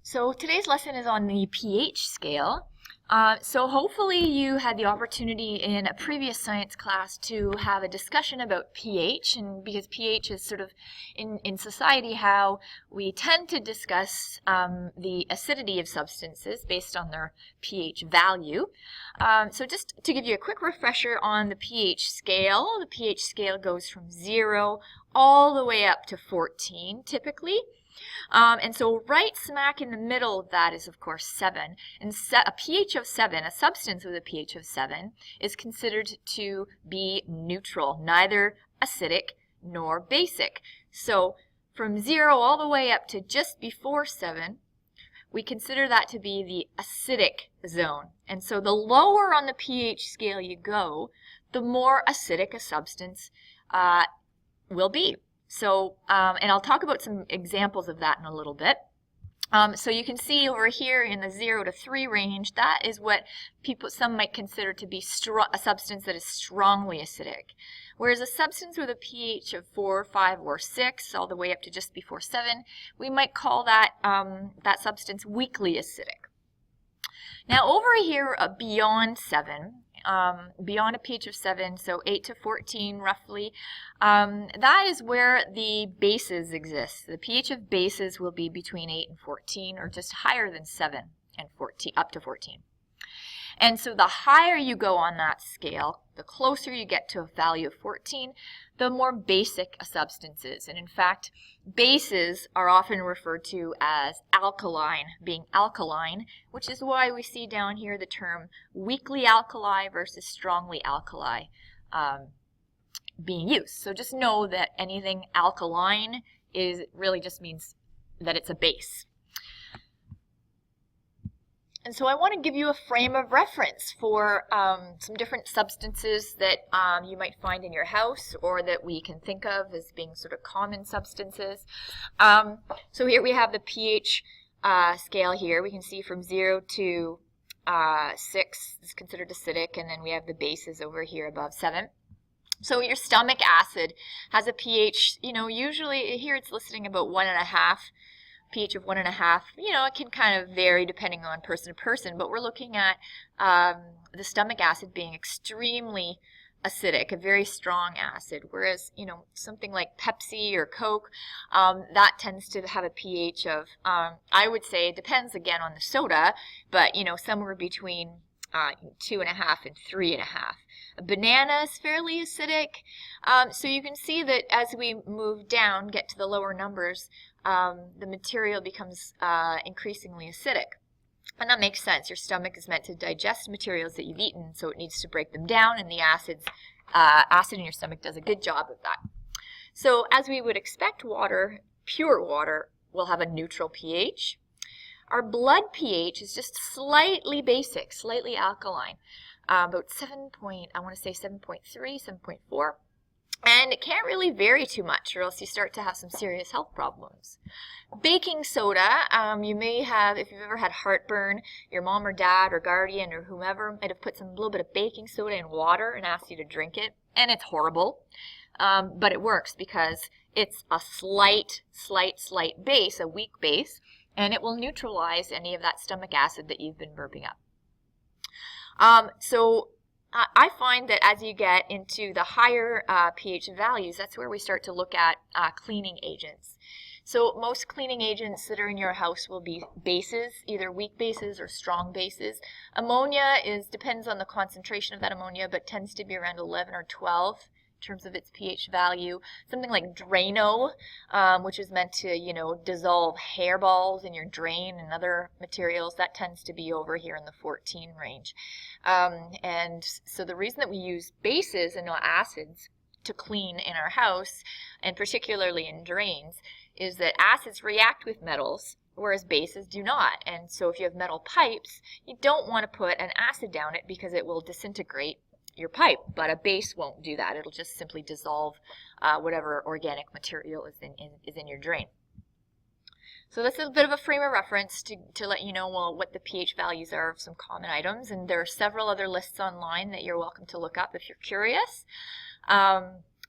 So today's lesson is on the pH scale. So hopefully you had the opportunity in a previous science class to have a discussion about pH, and because pH is sort of in society how we tend to discuss the acidity of substances based on their pH value. So just to give you a quick refresher on the pH scale goes from 0 all the way up to 14 typically. And so right smack in the middle of that is, of course, 7. And a pH of 7, a substance with a pH of 7, is considered to be neutral, neither acidic nor basic. So from 0 all the way up to just before 7, we consider that to be the acidic zone. And so the lower on the pH scale you go, the more acidic a substance will be. So, and I'll talk about some examples of that in a little bit. So you can see over here in the 0 to 3 range, that is what some might consider to be a substance that is strongly acidic. Whereas a substance with a pH of 4, 5, or 6, all the way up to just before 7, we might call that, that substance weakly acidic. Now over here beyond 7, beyond a pH of 7, so 8 to 14 roughly, that is where the bases exist. The pH of bases will be between 8 and 14, or just higher than 7 and 14, up to 14. And so the higher you go on that scale, the closer you get to a value of 14, the more basic a substance is. And in fact, bases are often referred to as alkaline, being alkaline, which is why we see down here the term weakly alkali versus strongly alkali being used. So just know that anything alkaline really just means that it's a base. And so I want to give you a frame of reference for some different substances that you might find in your house or that we can think of as being sort of common substances. So here we have the pH scale here. We can see from 0 to 6 is considered acidic, and then we have the bases over here above 7. So your stomach acid has a pH, usually here it's listing about 1.5. pH of 1.5, it can kind of vary depending on person to person, but we're looking at the stomach acid being extremely acidic, a very strong acid, whereas, something like Pepsi or Coke, that tends to have a pH of, I would say, it depends again on the soda, but, somewhere between 2.5 and 3.5. A banana is fairly acidic, so you can see that as we move down, get to the lower numbers, the material becomes increasingly acidic. And that makes sense. Your stomach is meant to digest materials that you've eaten, so it needs to break them down, and the acid in your stomach does a good job of that. So as we would expect, pure water will have a neutral pH. Our blood pH is just slightly basic, slightly alkaline, about 7.3, 7.4. And it can't really vary too much, or else you start to have some serious health problems. Baking soda, you may have, if you've ever had heartburn, your mom or dad or guardian or whomever might have put a little bit of baking soda in water and asked you to drink it, and it's horrible. But it works because it's a slight base, a weak base, and it will neutralize any of that stomach acid that you've been burping up. So I find that as you get into the higher pH values, that's where we start to look at cleaning agents. So most cleaning agents that are in your house will be bases, either weak bases or strong bases. Ammonia depends on the concentration of that ammonia, but tends to be around 11 or 12 in terms of its pH value. Something like Drano, which is meant to, dissolve hairballs in your drain and other materials, that tends to be over here in the 14 range. And so the reason that we use bases and not acids to clean in our house, and particularly in drains, is that acids react with metals, whereas bases do not. And so if you have metal pipes, you don't want to put an acid down it because it will disintegrate your pipe, but a base won't do that. It'll just simply dissolve whatever organic material is in your drain. So this is a bit of a frame of reference to let you know what the pH values are of some common items, and there are several other lists online that you're welcome to look up if you're curious.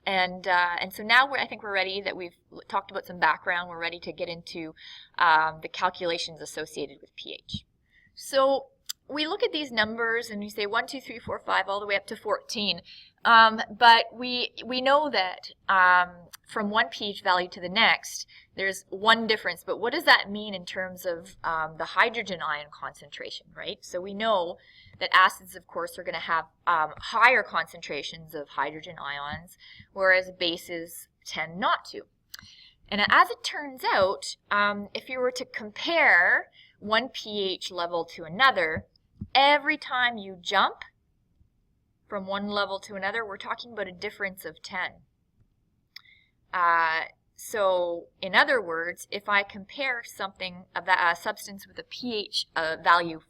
And so now I think we're ready, that we've talked about some background, we're ready to get into the calculations associated with pH. So we look at these numbers and we say 1, 2, 3, 4, 5, all the way up to 14. But we know that from one pH value to the next, there's one difference. But what does that mean in terms of the hydrogen ion concentration, right? So we know that acids, of course, are going to have higher concentrations of hydrogen ions, whereas bases tend not to. And as it turns out, if you were to compare one pH level to another, every time you jump from one level to another, we're talking about a difference of 10. So in other words, if I compare something of a substance with a pH value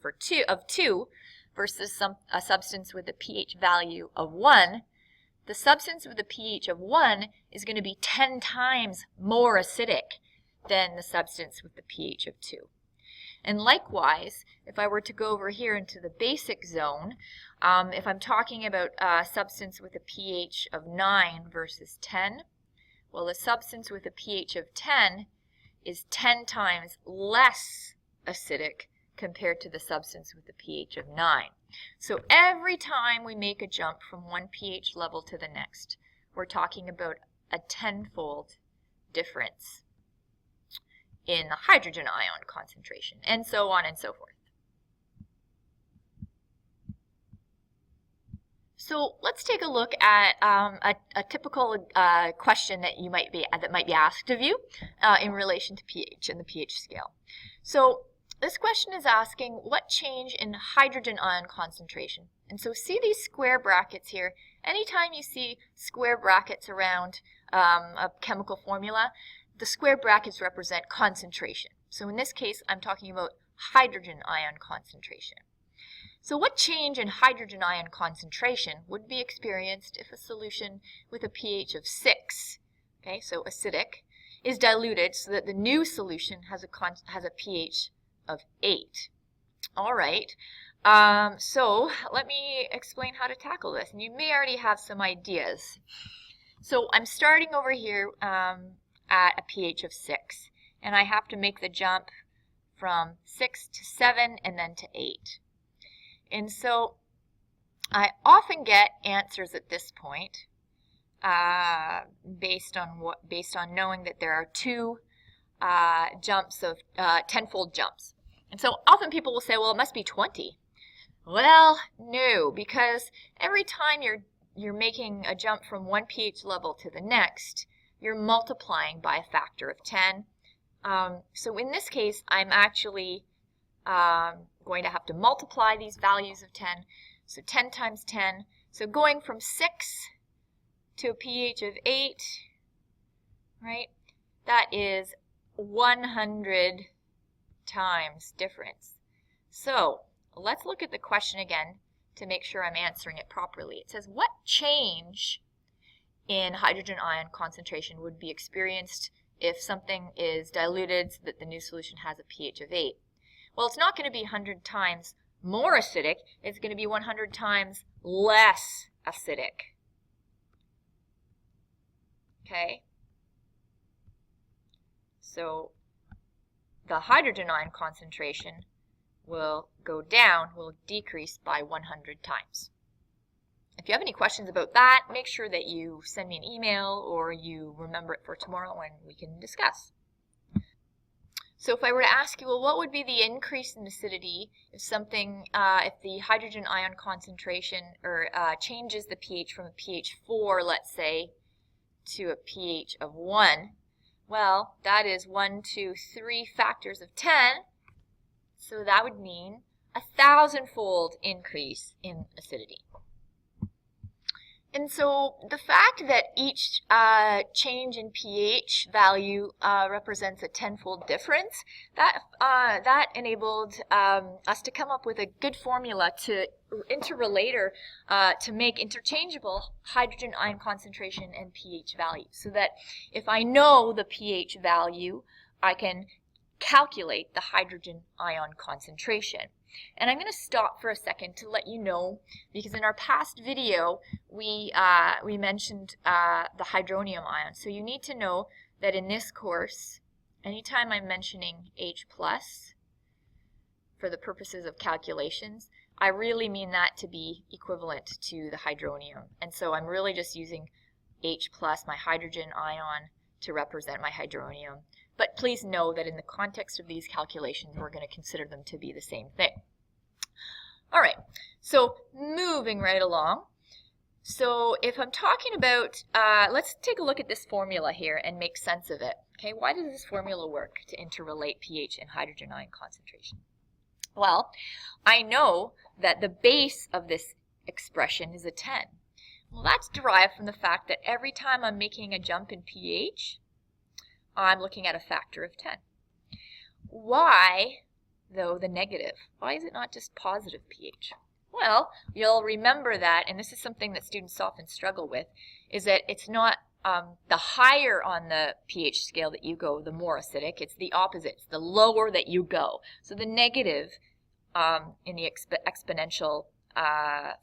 of 2 versus a substance with a pH value of 1, the substance with a pH of 1 is going to be 10 times more acidic than the substance with the pH of 2. And likewise, if I were to go over here into the basic zone, if I'm talking about a substance with a pH of 9 versus 10, well, the substance with a pH of 10 is 10 times less acidic compared to the substance with a pH of 9. So every time we make a jump from one pH level to the next, we're talking about a 10-fold difference in the hydrogen ion concentration, and so on and so forth. So let's take a look at a typical question that might be asked of you in relation to pH and the pH scale. So this question is asking, what change in hydrogen ion concentration? And so see these square brackets here. Anytime you see square brackets around a chemical formula, the square brackets represent concentration. So in this case, I'm talking about hydrogen ion concentration. So what change in hydrogen ion concentration would be experienced if a solution with a pH of 6, okay, so acidic, is diluted so that the new solution has a pH of 8? All right, so let me explain how to tackle this, and you may already have some ideas. So I'm starting over here at a pH of 6, and I have to make the jump from 6 to 7 and then to 8. And so I often get answers at this point based on knowing that there are two jumps of 10-fold jumps. And so often people will say, well, it must be 20. Well, no, because every time you're making a jump from one pH level to the next, you're multiplying by a factor of 10. So in this case, I'm actually going to have to multiply these values of 10. So 10 times 10. So going from 6 to a pH of 8, right? That is 100 times difference. So let's look at the question again to make sure I'm answering it properly. It says, what change in hydrogen ion concentration would be experienced if something is diluted so that the new solution has a pH of 8? Well, it's not going to be 100 times more acidic. It's going to be 100 times less acidic. Okay? So the hydrogen ion concentration will go down, will decrease by 100 times. If you have any questions about that, make sure that you send me an email or you remember it for tomorrow and we can discuss. So if I were to ask you, well, what would be the increase in acidity if if the hydrogen ion concentration changes the pH from a pH 4, let's say, to a pH of 1? Well, that is 1, 2, 3 factors of 10. So that would mean a 1,000-fold increase in acidity. And so the fact that each change in pH value represents a 10-fold difference, that enabled us to come up with a good formula to interrelator to make interchangeable hydrogen ion concentration and pH value, so that if I know the pH value, I can calculate the hydrogen ion concentration. And I'm going to stop for a second to let you know, because in our past video we mentioned the hydronium ion. So you need to know that in this course, anytime I'm mentioning H plus for the purposes of calculations, I really mean that to be equivalent to the hydronium. And so I'm really just using H plus, my hydrogen ion, to represent my hydronium. But please know that in the context of these calculations, we're going to consider them to be the same thing. All right, so moving right along. So if I'm talking about, let's take a look at this formula here and make sense of it. Okay, why does this formula work to interrelate pH and hydrogen ion concentration? Well, I know that the base of this expression is a 10. Well, that's derived from the fact that every time I'm making a jump in pH, I'm looking at a factor of 10. Why, though, the negative? Why is it not just positive pH? Well, you'll remember that, and this is something that students often struggle with, is that it's not the higher on the pH scale that you go, the more acidic. It's the opposite. It's the lower that you go. So the negative in the exponential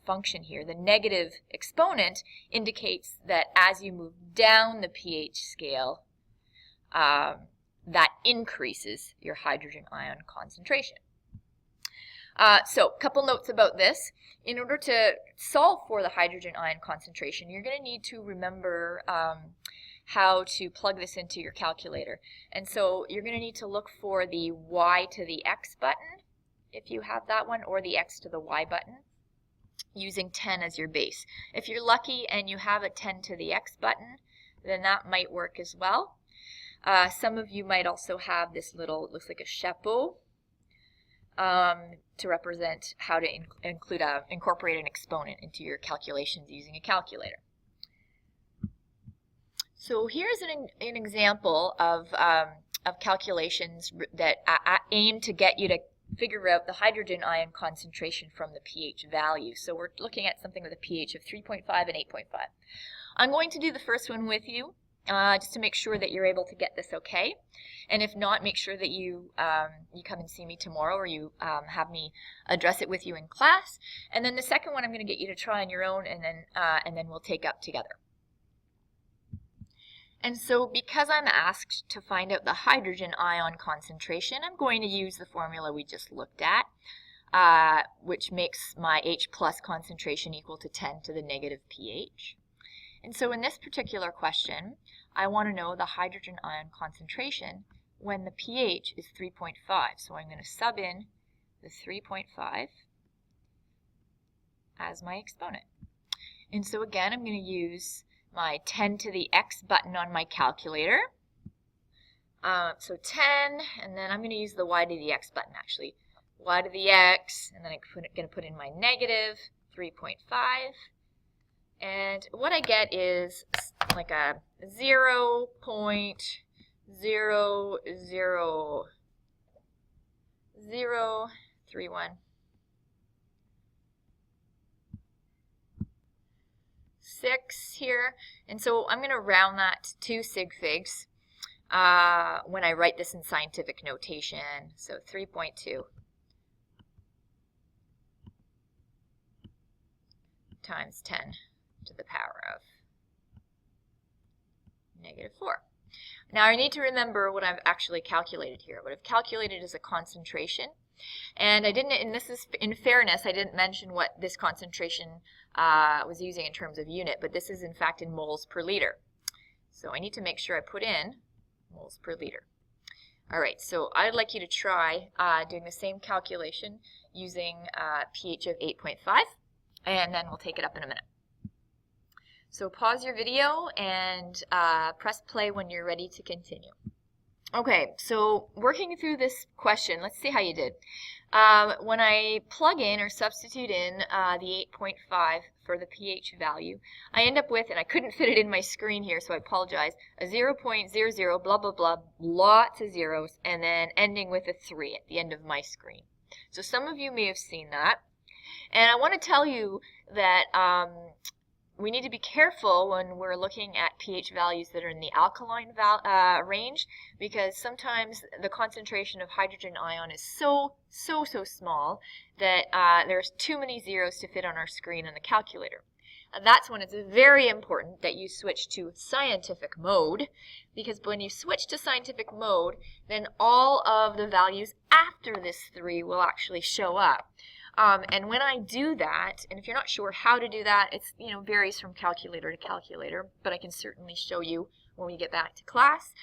function here, the negative exponent indicates that as you move down the pH scale, that increases your hydrogen ion concentration. So a couple notes about this. In order to solve for the hydrogen ion concentration, you're going to need to remember how to plug this into your calculator. And so you're going to need to look for the y to the x button, if you have that one, or the x to the y button, using 10 as your base. If you're lucky and you have a 10 to the x button, then that might work as well. Some of you might also have this little, it looks like a chapeau, to represent how to incorporate an exponent into your calculations using a calculator. So here's an example of calculations that aim to get you to figure out the hydrogen ion concentration from the pH value. So we're looking at something with a pH of 3.5 and 8.5. I'm going to do the first one with you, just to make sure that you're able to get this okay. And if not, make sure that you come and see me tomorrow, or you have me address it with you in class. And then the second one I'm going to get you to try on your own, and then we'll take up together. And so because I'm asked to find out the hydrogen ion concentration, I'm going to use the formula we just looked at, which makes my H plus concentration equal to 10 to the negative pH. And so in this particular question, I want to know the hydrogen ion concentration when the pH is 3.5. So I'm going to sub in the 3.5 as my exponent. And so again, I'm going to use my 10 to the x button on my calculator. So 10, and then I'm going to use the y to the x button actually. Y to the x, and then I'm going to put in my negative 3.5. And what I get is like a 0.00031. 6 here, and so I'm going to round that to 2 sig figs when I write this in scientific notation. So 3.2 times 10 to the power of negative 4. Now I need to remember what I've actually calculated here. What I've calculated is a concentration. And I didn't, and this is in fairness, I didn't mention what this concentration was using in terms of unit, but this is in fact in moles per liter. So I need to make sure I put in moles per liter. All right, so I'd like you to try doing the same calculation using pH of 8.5, and then we'll take it up in a minute. So pause your video and press play when you're ready to continue. Okay, so working through this question, let's see how you did. When I plug in or substitute in the 8.5 for the pH value, I end up with, and I couldn't fit it in my screen here, so I apologize, a 0.00 blah blah blah, lots of zeros, and then ending with a 3 at the end of my screen. So some of you may have seen that. And I want to tell you that we need to be careful when we're looking at pH values that are in the alkaline range, because sometimes the concentration of hydrogen ion is so small that there's too many zeros to fit on our screen on the calculator. And that's when it's very important that you switch to scientific mode, because when you switch to scientific mode, then all of the values after this 3 will actually show up. And when I do that, and if you're not sure how to do that, it's varies from calculator to calculator, but I can certainly show you when we get back to class.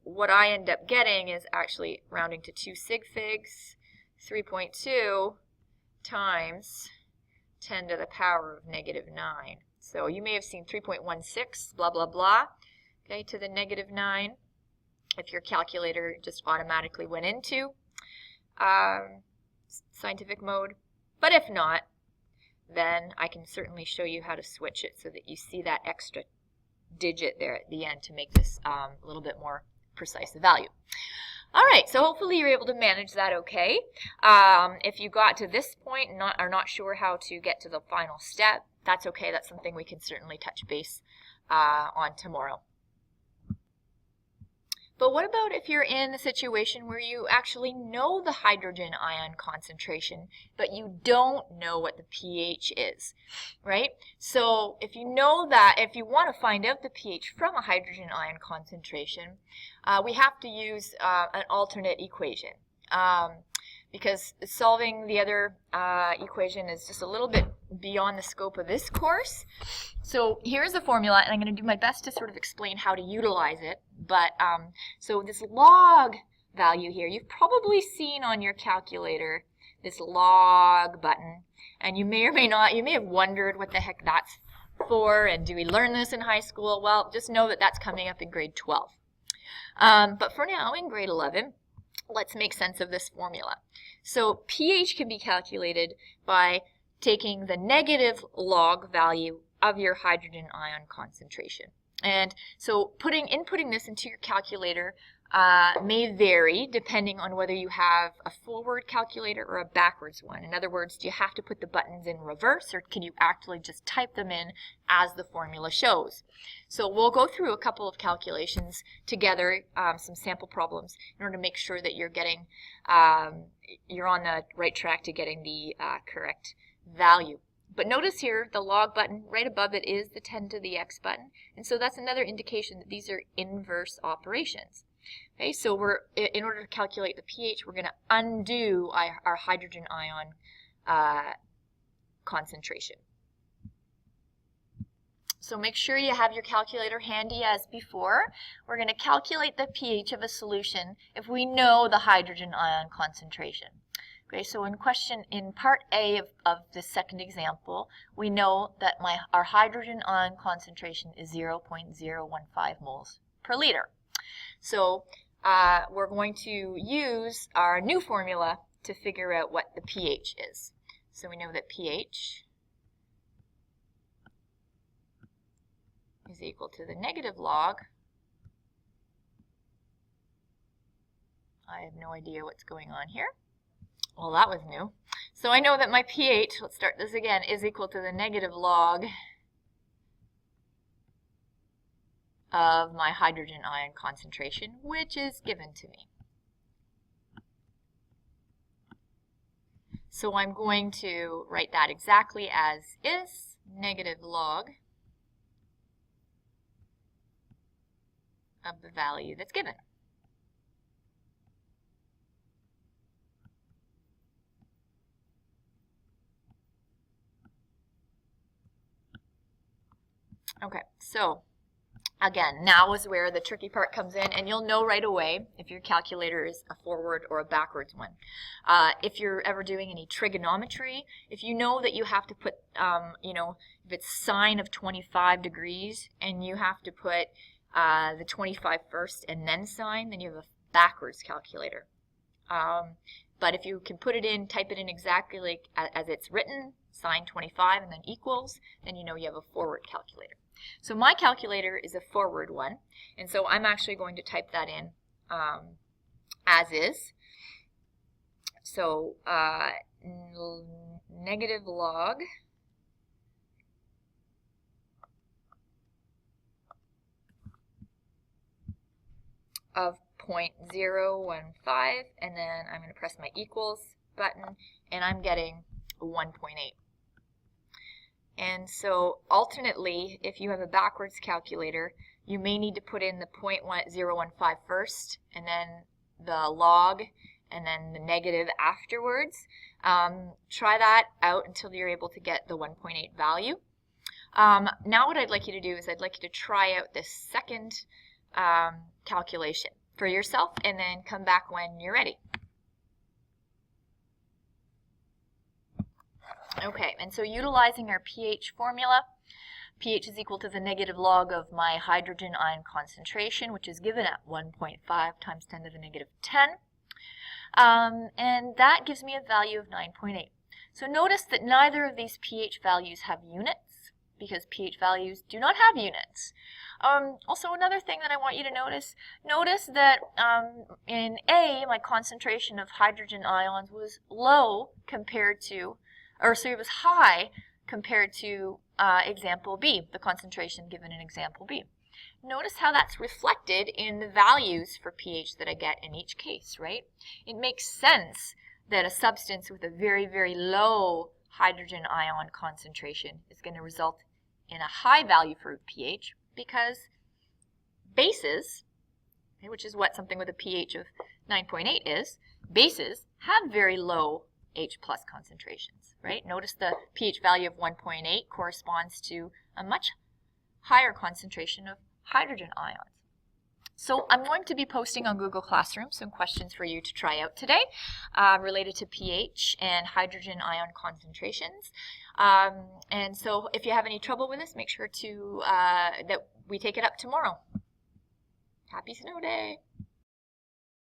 What I end up getting is actually rounding to 2 sig figs, 3.2 times 10 to the power of -9. So you may have seen 3.16, blah, blah, blah, okay, to the -9, if your calculator just automatically went into scientific mode. But if not, then I can certainly show you how to switch it so that you see that extra digit there at the end to make this a little bit more precise value. All right, so hopefully you're able to manage that okay. If you got to this point and are not sure how to get to the final step, that's okay. That's something we can certainly touch base on tomorrow. But what about if you're in the situation where you actually know the hydrogen ion concentration, but you don't know what the pH is, right? So if you know that, if you want to find out the pH from a hydrogen ion concentration, we have to use an alternate equation, because solving the other equation is just a little bit beyond the scope of this course. So here's the formula, and I'm going to do my best to sort of explain how to utilize it. But so this log value here, you've probably seen on your calculator this log button, and you may or may not, you may have wondered what the heck that's for, and do we learn this in high school? Well, just know that that's coming up in grade 12. But for now, in grade 11, let's make sense of this formula. So pH can be calculated by taking the negative log value of your hydrogen ion concentration. And so inputting this into your calculator may vary depending on whether you have a forward calculator or a backwards one. In other words, do you have to put the buttons in reverse, or can you actually just type them in as the formula shows? So we'll go through a couple of calculations together, some sample problems, in order to make sure that you're getting, you're on the right track to getting the correct value. But notice here, the log button, right above it is the 10 to the x button. And so that's another indication that these are inverse operations. Okay, so in order to calculate the pH, we're going to undo our hydrogen ion concentration. So make sure you have your calculator handy as before. We're going to calculate the pH of a solution if we know the hydrogen ion concentration. Okay, so in part A of the second example, we know that our hydrogen ion concentration is 0.015 moles per liter. So we're going to use our new formula to figure out what the pH is. So we know that pH is equal to the negative log. I have no idea what's going on here. Well, that was new. So I know that my pH, let's start this again, is equal to the negative log of my hydrogen ion concentration, which is given to me. So I'm going to write that exactly as is, negative log of the value that's given. Okay, so again, now is where the tricky part comes in, and you'll know right away if your calculator is a forward or a backwards one. If you're ever doing any trigonometry, if you know that you have to put, if it's sine of 25 degrees and you have to put the 25 first and then sine, then you have a backwards calculator. But if you can put it in, type it in exactly like as it's written, sine 25 and then equals, then you know you have a forward calculator. So my calculator is a forward one, and so I'm actually going to type that in as is. So negative log of 0.015, and then I'm going to press my equals button, and I'm getting 1.8. And so alternately, if you have a backwards calculator, you may need to put in the 0.015 first, and then the log, and then the negative afterwards. Try that out until you're able to get the 1.8 value. Now what I'd like you to do is I'd like you to try out this second calculation for yourself, and then come back when you're ready. Okay, and so utilizing our pH formula, pH is equal to the negative log of my hydrogen ion concentration, which is given at 1.5 times 10 to the negative 10. And that gives me a value of 9.8. So notice that neither of these pH values have units, because pH values do not have units. Also, another thing that I want you to notice that in A, my concentration of hydrogen ions was low compared to, it was high compared to example B, the concentration given in example B. Notice how that's reflected in the values for pH that I get in each case, right? It makes sense that a substance with a very, very low hydrogen ion concentration is going to result in a high value for pH, because bases, which is what something with a pH of 9.8 is, bases have very low H plus concentrations, right? Notice the pH value of 1.8 corresponds to a much higher concentration of hydrogen ions. So I'm going to be posting on Google Classroom some questions for you to try out today related to pH and hydrogen ion concentrations. And so if you have any trouble with this, make sure to that we take it up tomorrow. Happy Snow Day!